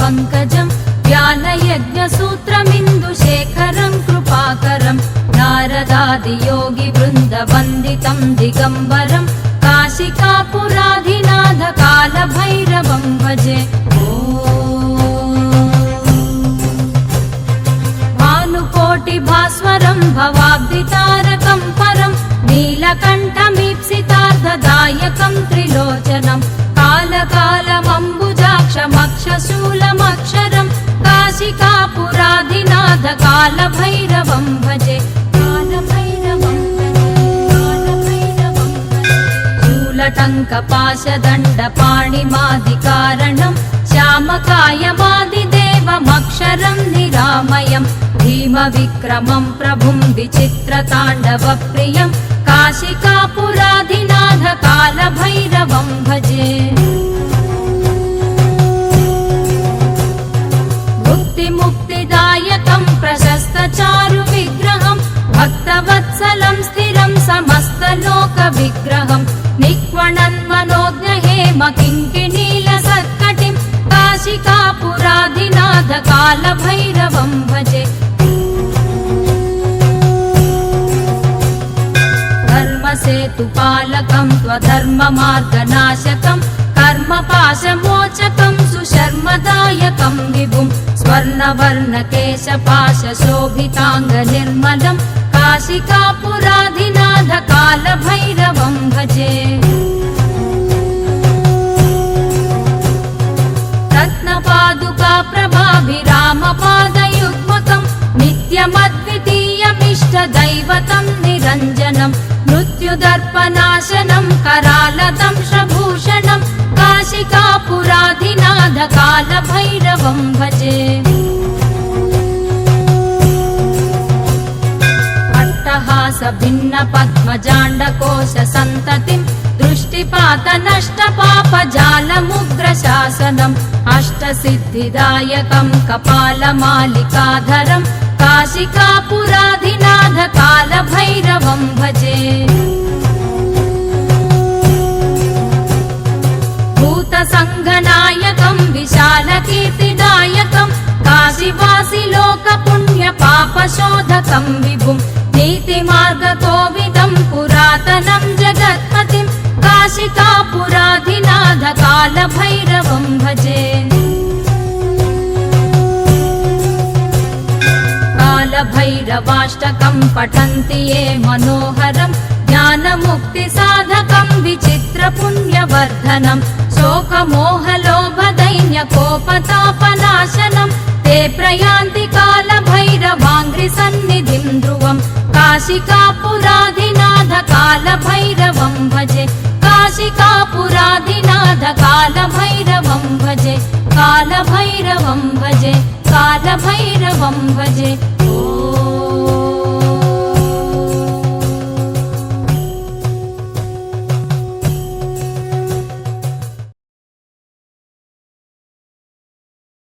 पङ्कजम् ज्ञानयज्ञसूत्रमिन्दुशेखरं कृपाकरं नारदादियोगिवृन्दवन्दितं दिगम्बरं काशिकापुराधिनाथ कालभैरवं भजे। भानुकोटिभास्वरं भवाब्धितारकं परं नीलकण्ठमीप्सितार्थदायकं त्रिलोचनं कालकालमम्बुजाक्षमक्षशूलमक्षरं काशिकापुराधिनाथ कालभैरवं भजे। शूलटङ्कपाशदण्डपाणिमादिकारणं श्यामकायमादिदेवमक्षरं निरामयं भीमविक्रमं प्रभुं विचित्रताण्डवप्रियं काशिकापुराधिनाथ कालभैरवं भजे। मुक्तिदायकं प्रशस्तचारुविग्रहं भक्तवत्सलं स्थिरं समस्तलोकविग्रहं निक्वणन्मनोज्ञहेम किङ्किणीलसत्कटिं काशिकापुराधिनाथ कालभैरवं भजे। धर्मसेतुपालकं त्वधर्ममार्गनाशकं कर्मपाशमोचकं सुशर्मदायकं विभुं स्वर्णवर्णकेशपाशशोभिताङ्गनिर्मलं काशिकापुराधिनाथ कालभैरवं भजे। रत्नपादुकाप्रभाभिरामपादयुग्मकं नित्यमद्वितीयमिष्टदैवतं निरञ्जनं मृत्युदर्पनाशनं करालदंशभूषणं काशिकापुराधिनाथ कालभैरवं भजे। अट्टहासभिन्नपद्मजाण्डकोशसन्ततिं दृष्टिपातनष्टपापजालमुग्रशासनम् अष्टसिद्धिदायकं कपालमालिकाधरं काशिकापुराधिनाथ कालभैरवं भजे। भूतसङ्घनायकं विशालकीर्तिदायकं काशीवासि लोकपुण्यपापशोधकं विभुं नीतिमार्गकोविदं पुरातनं जगत्पतिं काशिकापुराधिनाथ कालभैरवं भजे। कालभैरवाष्टकं पठन्ति ये मनोहरं ज्ञानमुक्तिसाधकं विचित्रपुण्यवर्धनं शोकमोहलोभदैन्यकोपतापनाशनं ते प्रयान्ति कालभैरवाङ्घ्रिसन्निधिं ध्रुवं काशिकापुराधिनाथ कालभैरवं भजे। काशिकापुराधिनाथ कालभैरवं भजे। कालभैरवं भजे। कालभैरवं भजे।